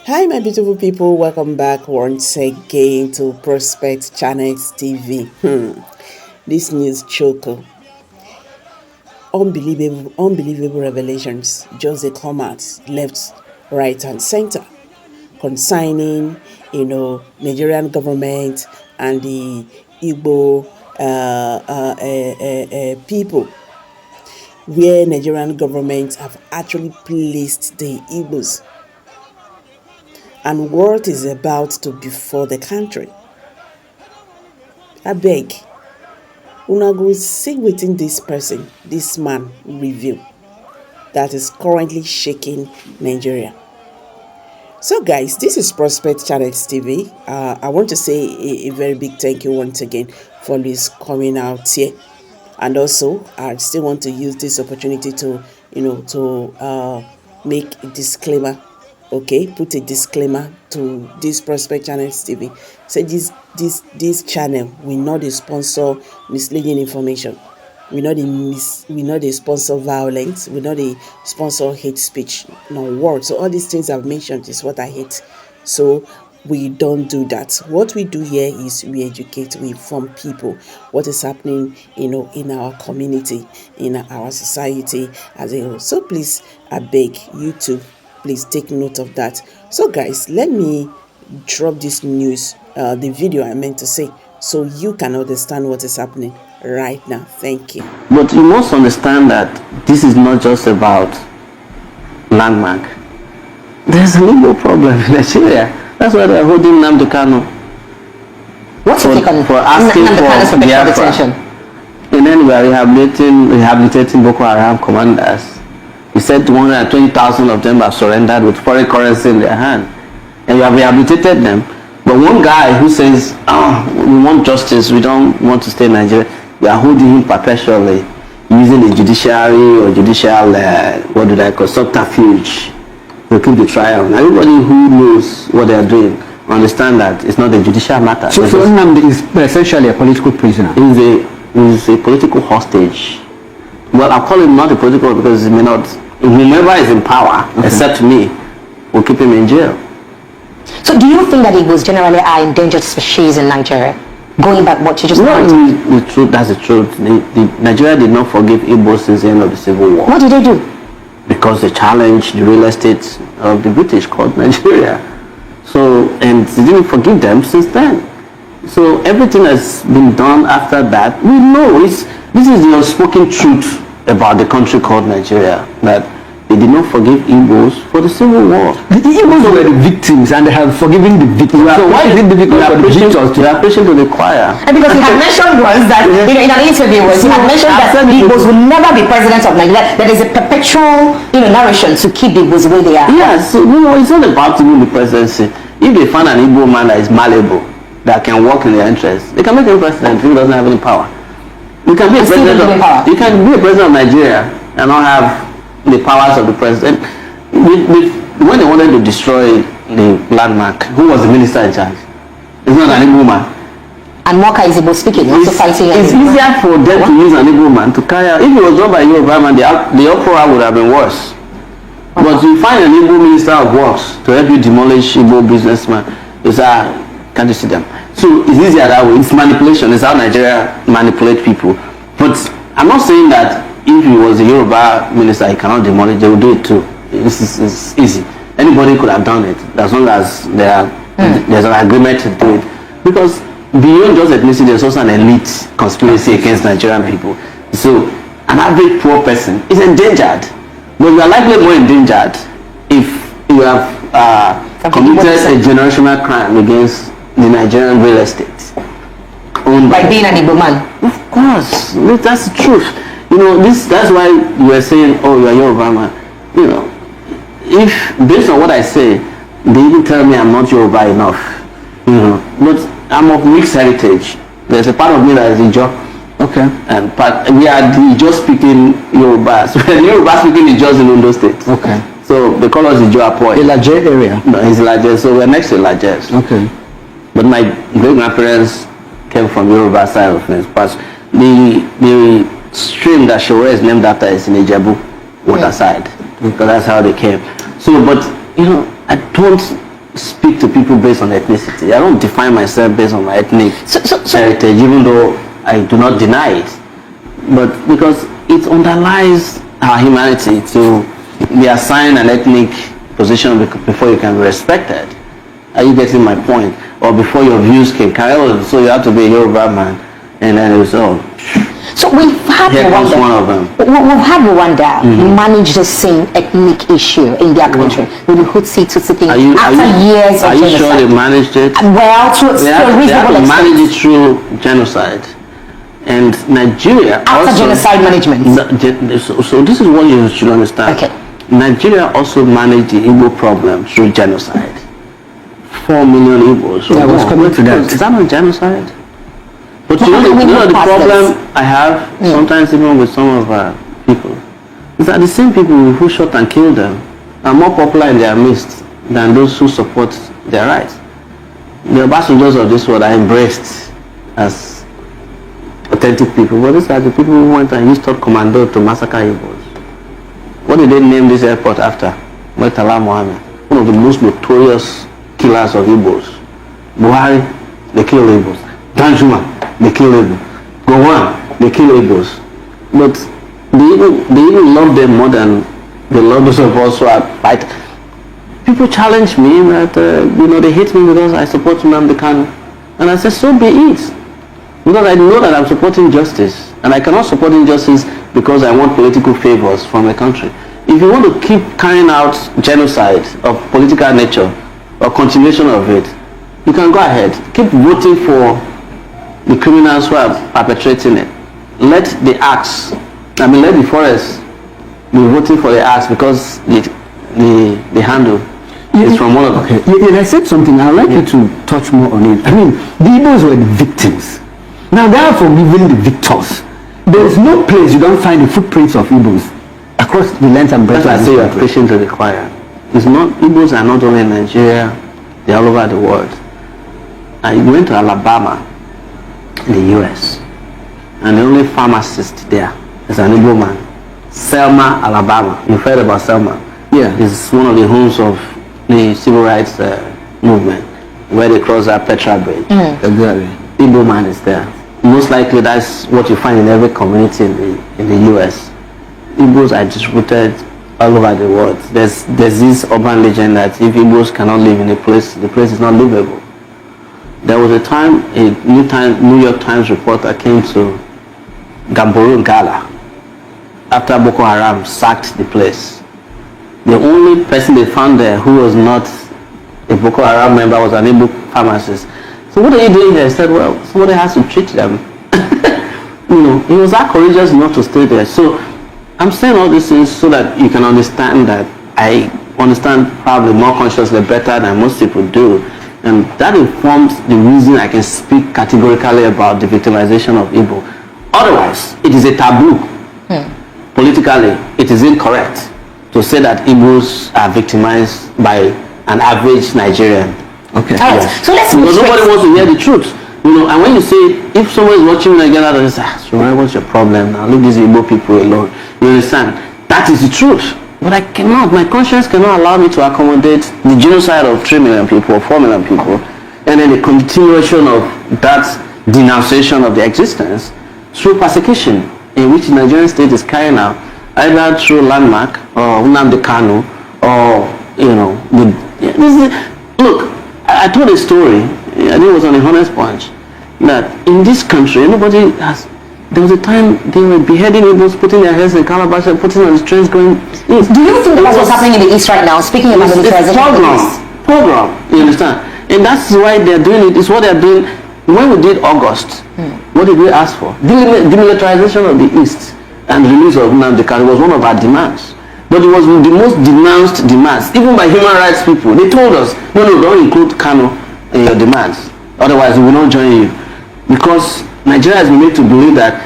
Hi, my beautiful people. Welcome back once again to Prospect Channels TV. This news choker. Unbelievable revelations just they come out left, right, and center concerning, Nigerian government and the Igbo people, where Nigerian government have actually placed the Igbos and what is about to befall the country. I beg, una go see wetin this man reveal that is currently shaking Nigeria. So guys, this is Prospect Channels TV. I want to say a very big thank you once again for this coming out here. And also, I still want to use this opportunity to, make a disclaimer. Okay, put a disclaimer to this Prospect Channels TV. Say this channel will not sponsor misleading information. We not sponsor violence. We not sponsor hate speech. No words. So all these things I've mentioned is what I hate. So we don't do that. What we do here is we educate, we inform people what is happening, in our community, in our society as a whole. So please, I beg you to please take note of that. So guys, let me drop this news, the video I meant to say, so you can understand what is happening right now. Thank you. But you must understand that this is not just about landmark. There's an Igbo problem in Nigeria. That's why they're holding Nnamdi Kanu. What's your take on for asking for detention? And then we are rehabilitating Boko Haram commanders. He said 120,000 of them have surrendered with foreign currency in their hand. And we have rehabilitated them. But one guy who says, we want justice, we don't want to stay in Nigeria, we are holding him perpetually using the judiciary or judicial, subterfuge to keep the trial. Now, everybody who knows what they are doing understand that it's not a judicial matter. So Nnamdi is essentially a political prisoner. He's a political hostage. Well, I call him not a political because he may not, whoever is in power, except me, will keep him in jail. So do you think that Igbos generally are endangered species in Nigeria? Going back what you just said. The truth, that's the truth. Nigeria did not forgive Igbo since the end of the Civil War. What did they do? Because they challenged the real estate of the British called Nigeria. So, and they didn't forgive them since then. So everything has been done after that. We know this is the unspoken truth about the country called Nigeria, that they did not forgive Igbos for the Civil War. The Igbos were the victims and they have forgiven the victims. So why is it difficult for the victims to... We are preaching to the choir. And because he had mentioned once that, in an interview, he had mentioned that the Igbos will never be president of Nigeria. That is a perpetual, narration to keep the Igbos where they are. Yes, it's not about to win the presidency. If they find an Igbo man that is malleable, that can work in their interests, they can make him president if he doesn't have any power. You can be a president of Nigeria and not have the powers of the president. When they wanted to destroy the landmark, who was the minister in charge? It's not an Igbo man. And Moka is Igbo speaking, also fighting. It's easier for them to use an Igbo man to carry out. If it was done by Yoruba man, the uproar would have been worse. But you find an Igbo minister of works to help you demolish Igbo businessmen. Can't you see them? So it's easier that way. It's manipulation. It's how Nigeria manipulate people. But I'm not saying that if he was a Yoruba minister, he cannot demolish. They will do it too. It's easy. Anybody could have done it as long as there's an agreement to do it. Because beyond just ethnicity, there's also an elite conspiracy against Nigerian people. So an average poor person is endangered. But you are likely more endangered if you have committed a generational crime against the Nigerian real estate. By being an Igbo man. Of course, that's the truth. That's why you were saying, oh, you are Yoruba man. If based on what I say, they even tell me I'm not Yoruba enough. But I'm of mixed heritage. There's a part of me that is Ijo. Okay. And we are the Ijo speaking Yorubas. We're the Yoruba speaking Ijos in Ondo State. Okay. So they call us Ijo Apoy. Ilaje area. No, it's Ilaje. So we're next to Ilaje. Okay. But my great grandparents came from Yoruba side of things. But the stream that Sowore is named after is in Ijebu water side. Because that's how they came. So, but I don't speak to people based on ethnicity. I don't define myself based on my ethnic heritage, even though I do not deny it. But because it underlies our humanity to be assigned an ethnic position before you can be respected. Are you getting my point? Or before your views can carry on, so you have to be a Yoruba man, and then it was all. So we've had Rwanda. One of them. We've had Rwanda manage the same ethnic issue in their country with the Tutsi thing after years of genocide. Are you sure they managed it? Well, to a reasonable extent. Manage it through genocide. And Nigeria after also, genocide management. So this is what you should understand. Okay. Nigeria also managed the Igbo problem through genocide. 4 million Igbos. So I was coming to that. Is that not genocide? But you know the problem I have sometimes even with some of our people is that the same people who shot and killed them are more popular in their midst than those who support their rights. The ambassadors of this world are embraced as authentic people, but these are the people who went and used top commando to massacre Igbos. What did they name this airport after? Murtala Mohammed, one of the most notorious killers of Igbos. Buhari, they kill Igbos. Danjuma, they kill Igbos. Gowon, they kill Igbos. But they even love them more than they love those of us who are fighting. People challenge me that they hate me because I support Nnamdi Kanu, and I say so be it. Because I know that I'm supporting justice, and I cannot support injustice because I want political favors from a country. If you want to keep carrying out genocide of political nature or continuation of it, you can go ahead. Keep voting for the criminals who are perpetrating it. Let the forest be voting for the acts because the handle is from one of them. Okay, I said something. I'd like you to touch more on it. I mean, the Igbos were the victims. Now they are forgiving the victors. There is no place you don't find the footprints of Igbos across the length and breadth. That's why I say you are preaching to the choir. It's not, Igbos are not only in Nigeria, they're all over the world. I went to Alabama in the US, and the only pharmacist there is an Igbo man. Selma, Alabama. You've heard about Selma? Yeah. It's one of the homes of the civil rights movement, where they cross that Petra Bridge. Exactly. Igbo man is there. Most likely that's what you find in every community in the US. Igbos are distributed all over the world. There's this urban legend that if Igbos cannot live in a place, the place is not livable. There was a time a New York Times reporter came to Gamboru Gala after Boko Haram sacked the place. The only person they found there who was not a Boko Haram member was an Igbo pharmacist. So what are you doing here? He said, well, somebody has to treat them. He was that courageous enough to stay there. So I'm saying all these things so that you can understand that I understand probably more consciously better than most people do. And that informs the reason I can speak categorically about the victimization of Igbo. Otherwise, it is a taboo. Politically, it is incorrect to say that Igbos are victimized by an average Nigerian. Okay. All right. So let's because nobody wants to hear the truth. And when you say, if someone is watching Nigeria, they say, Sowore, what's your problem now? Leave these Igbo people alone. You understand? That is the truth. But I cannot, my conscience cannot allow me to accommodate the genocide of 3 million people, 4 million people, and then the continuation of that denunciation of their existence through persecution in which the Nigerian state is carrying out, either through Landmark or Nnamdi Kanu or, look, I told a story, I think it was on a Honest Punch, that in this country, there was a time they were beheading Igbos, putting their heads in calabash and putting on the trains going. Do you think that's what's happening in the East right now? Speaking about militarization. Program, you understand? And that's why they're doing it. It's what they're doing. When we did August, what did we ask for? Demilitarization of the East and release of Nnamdi Kanu was one of our demands. But it was the most denounced demands, even by human rights people. They told us, no, don't include Kanu in your demands. Otherwise, we will not join you. Because Nigeria has been made to believe that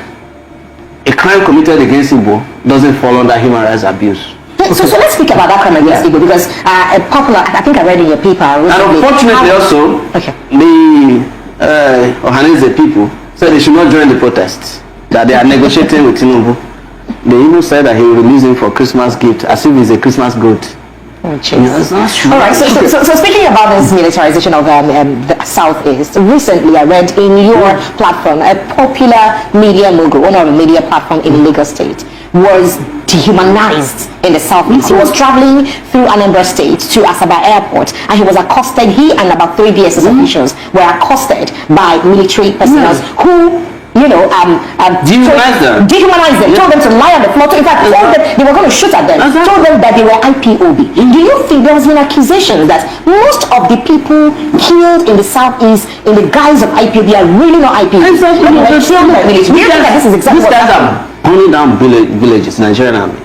a crime committed against Igbo doesn't fall under human rights abuse. So let's speak about that crime against Igbo, because a popular, I think I read in your paper. And unfortunately also, the Ohanese people said they should not join the protests, that they are negotiating with Tinubu. They even said that he will release him for Christmas gift, as if he's a Christmas goat. Yes, that's true. All right. So speaking about this militarization of the Southeast, recently I read in your platform, a popular media mogul, one of the media platform in Lagos State, was dehumanized in the Southeast. He was traveling through Anambra State to Asaba Airport, and he was accosted. He and about 3 DSS officials were accosted by military personnel who, dehumanized them, told them to lie on the floor. In fact, told them they were going to shoot at them, told them that they were IPOB. Do you think there has been accusations that most of the people killed in the Southeast in the guise of IPOB are really not IPOB? Exactly. Do you think that this is exactly what happened? Burning down villages, Nigerian army.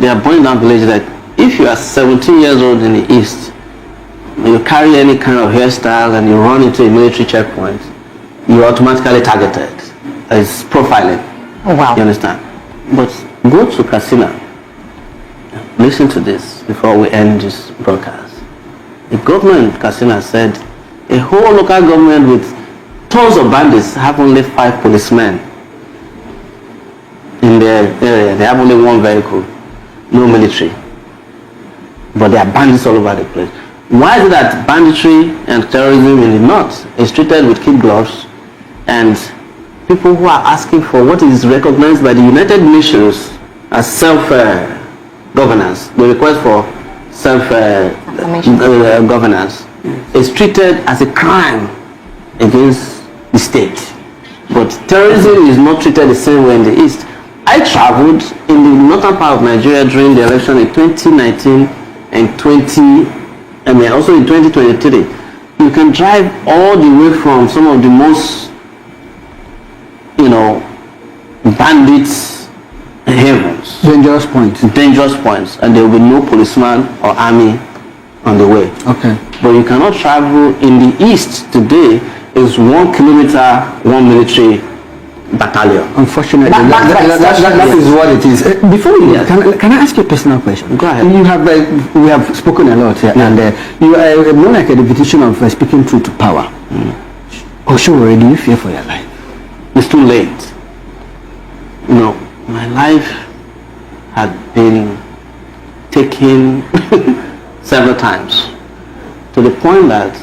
They are burning down villages. Like, if you are 17 years old in the East, you carry any kind of hairstyle and you run into a military checkpoint, you're automatically targeted. It's profiling. Oh, wow. You understand? But go to Katsina. Listen to this before we end this broadcast. The government in Katsina said a whole local government with tons of bandits have only 5 policemen in their area. They have only 1 vehicle, no military. But there are bandits all over the place. Why is it that banditry and terrorism in the north is treated with kid gloves, and people who are asking for what is recognized by the United Nations as self-governance, the request for self-governance, is treated as a crime against the state? But terrorism is not treated the same way in the East. I traveled in the northern part of Nigeria during the election in 2019 and also in 2023. You can drive all the way from some of the most, bandits havens, Dangerous points. and there will be no policeman or army on the way. Okay. But you cannot travel in the East today. Is 1 kilometer, 1 military battalion. Unfortunately, that is what it is. Before you, Yes. can I ask you a personal question? Go ahead. You have, we have spoken a lot here, and you are more like a repetition of speaking truth to power. Sowore, do you fear for your life? It's too late. My life had been taken several times, to the point that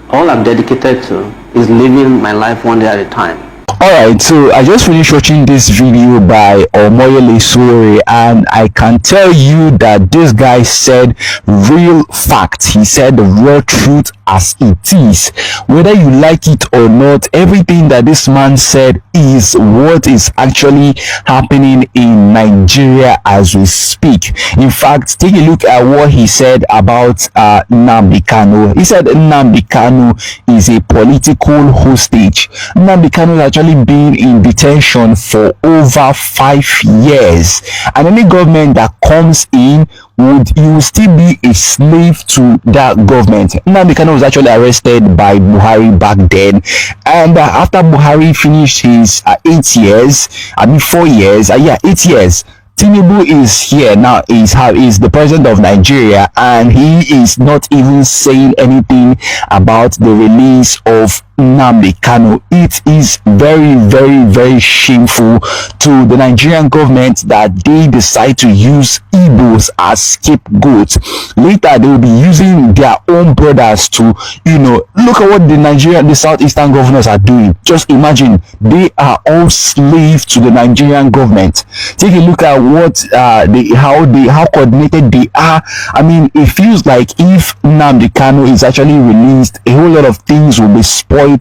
all I'm dedicated to is living my life one day at a time. Alright, so I just finished watching this video by Sowore, and I can tell you that this guy said real facts. He said the real truth as it is. Whether you like it or not, everything that this man said is what is actually happening in Nigeria as we speak. In fact, take a look at what he said about Nnamdi Kanu. He said Nnamdi Kanu is a political hostage. Nnamdi Kanu has actually been in detention for over 5 years, and any government that comes in will still be a slave to that government. Nnamdi Kanu was actually arrested by Buhari back then, and after Buhari finished his 8 years, 4 years, 8 years, Tinubu is here now, is the president of Nigeria, and he is not even saying anything about the release of Nnamdi Kanu. It is very, very, very shameful to the Nigerian government that they decide to use Igbos as scapegoats. Later, they will be using their own brothers to, look at what the southeastern governors are doing. Just imagine, they are all slaves to the Nigerian government. Take a look at what how coordinated they are. I mean, it feels like if Nnamdi Kanu is actually released, a whole lot of things will be spoiled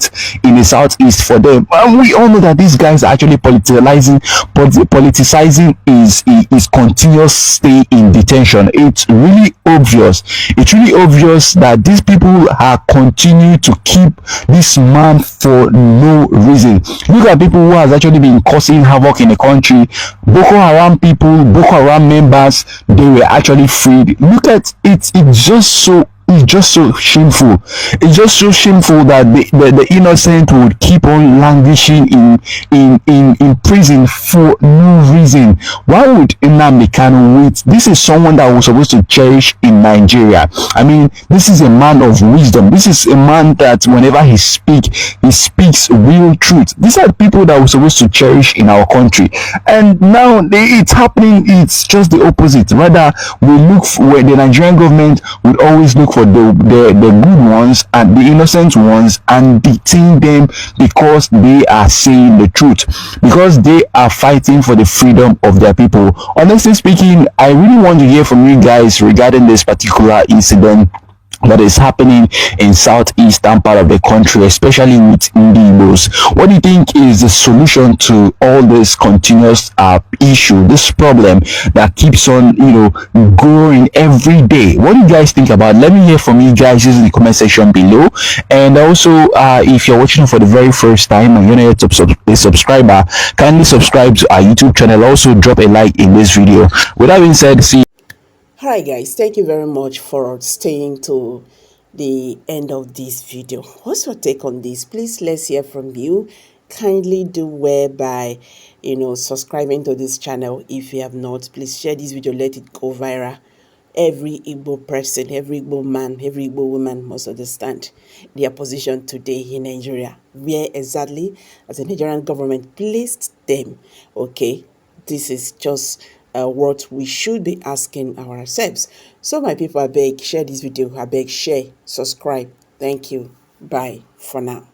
in the southeast for them. And we all know that these guys are actually politicizing is continuous stay in detention. It's really obvious that these people are continuing to keep this man for no reason. Look at people who has actually been causing havoc in the country. Boko Haram people, Boko Haram members, they were actually freed. Look at it. It's just so is just so shameful. It's just so shameful that the innocent would keep on languishing in prison for no reason. Why would Nnamdi Kanu wait? This is someone that we're supposed to cherish in Nigeria. I mean, this is a man of wisdom. This is a man that whenever he speaks real truth. These are the people that we're supposed to cherish in our country. And now it's happening. It's just the opposite. Rather, we look for, where the Nigerian government would always look for the good ones and the innocent ones and detain them because they are saying the truth, because they are fighting for the freedom of their people. Honestly speaking, I really want to hear from you guys regarding this particular incident that is happening in southeastern part of the country, especially with Igbos. What do you think is the solution to all this continuous issue, this problem that keeps on, growing every day? What do you guys think about it? Let me hear from you guys using the comment section below. And also, if you're watching for the very first time and you're not yet a subscriber, kindly subscribe to our YouTube channel. Also, drop a like in this video. With that being said, see you. Hi guys, thank you very much for staying to the end of this video. What's your take on this? Please, let's hear from you. Kindly do well by subscribing to this channel if you have not. Please share this video, let it go viral. Every Igbo person, every Igbo man, every Igbo woman must understand their position today in Nigeria, where exactly as the Nigerian government placed them. Okay, this is just what we should be asking ourselves. So my people, I beg, share this video. I beg, share, subscribe. Thank you. Bye for now.